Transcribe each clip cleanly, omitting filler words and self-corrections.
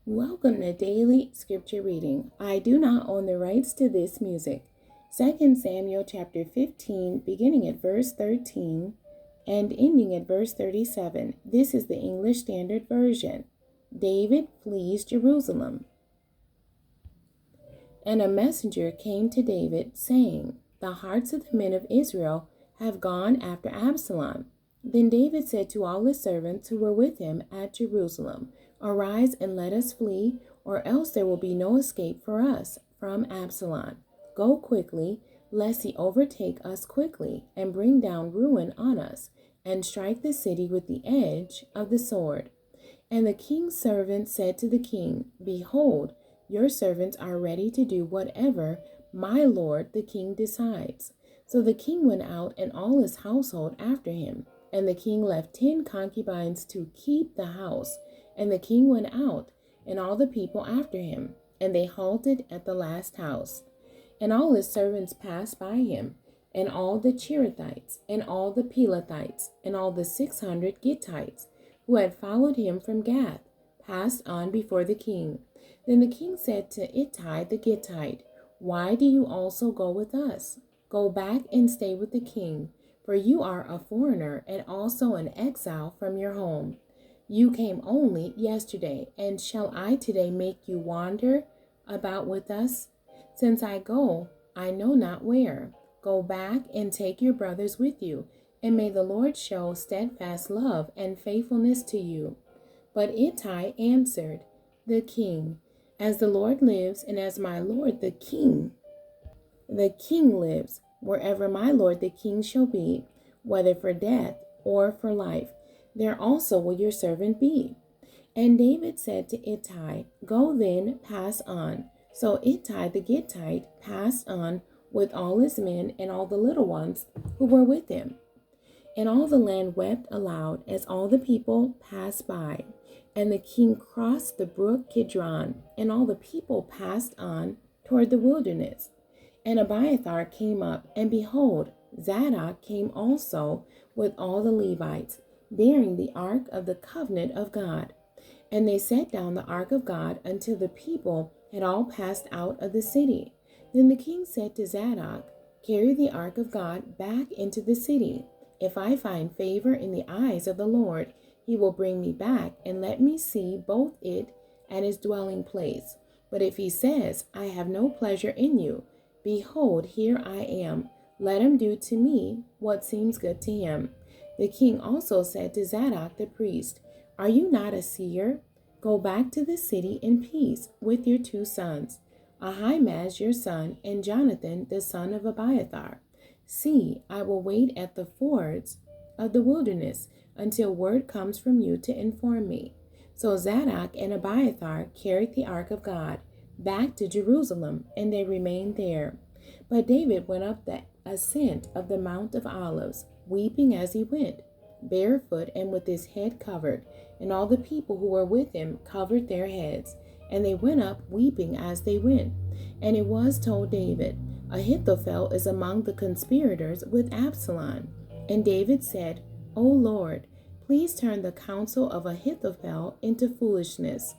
Welcome to Daily Scripture Reading. I do not own the rights to this music. 2 Samuel chapter 15, beginning at verse 13 and ending at verse 37. This is the English Standard Version. David flees Jerusalem. And a messenger came to David, saying, "The hearts of the men of Israel have gone after Absalom." Then David said to all his servants who were with him at Jerusalem, "Arise and let us flee, or else there will be no escape for us from Absalom. Go quickly, lest he overtake us quickly, and bring down ruin on us, and strike the city with the edge of the sword." And the king's servants said to the king, "Behold, your servants are ready to do whatever my lord the king decides." So the king went out and all his household after him. And the king left 10 concubines to keep the house. And the king went out, and all the people after him. And they halted at the last house. And all his servants passed by him, and all the Cherethites, and all the Pelethites, and all the 600 Gittites, who had followed him from Gath, passed on before the king. Then the king said to Ittai the Gittite, "Why do you also go with us? Go back and stay with the king. For you are a foreigner and also an exile from your home. You came only yesterday, and shall I today make you wander about with us? Since I go, I know not where. Go back and take your brothers with you, and may the Lord show steadfast love and faithfulness to you." But Ittai answered the king, "As the Lord lives, and as my lord the king lives, wherever my lord the king shall be, whether for death or for life, there also will your servant be." And David said to Ittai, "Go then, pass on." So Ittai the Gittite passed on with all his men and all the little ones who were with him. And all the land wept aloud as all the people passed by. And the king crossed the brook Kidron, and all the people passed on toward the wilderness. And Abiathar came up, and behold, Zadok came also with all the Levites, bearing the ark of the covenant of God. And they set down the ark of God until the people had all passed out of the city. Then the king said to Zadok, "Carry the ark of God back into the city. If I find favor in the eyes of the Lord, he will bring me back and let me see both it and his dwelling place. But if he says, 'I have no pleasure in you,' behold, here I am. Let him do to me what seems good to him." The king also said to Zadok the priest, "Are you not a seer? Go back to the city in peace with your 2 sons, Ahimaaz your son, and Jonathan the son of Abiathar. See, I will wait at the fords of the wilderness until word comes from you to inform me." So Zadok and Abiathar carried the ark of God back to Jerusalem, and they remained there. But David went up the ascent of the Mount of Olives, weeping as he went, barefoot and with his head covered, and all the people who were with him covered their heads, and they went up weeping as they went. And it was told David, "Ahithophel is among the conspirators with Absalom." And David said, "O Lord, please turn the counsel of Ahithophel into foolishness."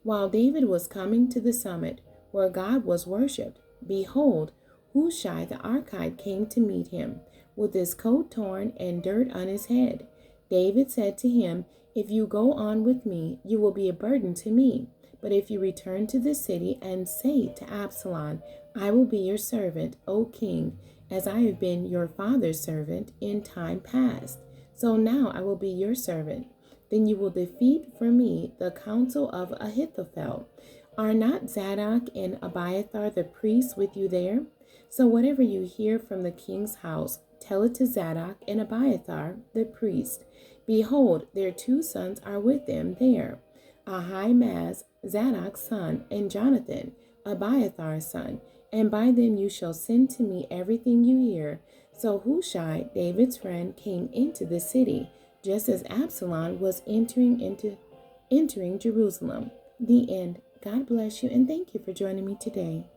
While David was coming to the summit where God was worshipped, behold, Hushai the Archite came to meet him, with his coat torn and dirt on his head. David said to him, "If you go on with me, you will be a burden to me. But if you return to the city and say to Absalom, 'I will be your servant, O king, as I have been your father's servant in time past, so now I will be your servant,' then you will defeat for me the counsel of Ahithophel. Are not Zadok and Abiathar the priests with you there? So whatever you hear from the king's house, tell it to Zadok and Abiathar the priest. Behold, their 2 sons are with them there, Ahimaaz, Zadok's son, and Jonathan, Abiathar's son, and by them you shall send to me everything you hear." So Hushai, David's friend, came into the city, just as Absalom was entering Jerusalem. The end. God bless you, and thank you for joining me today.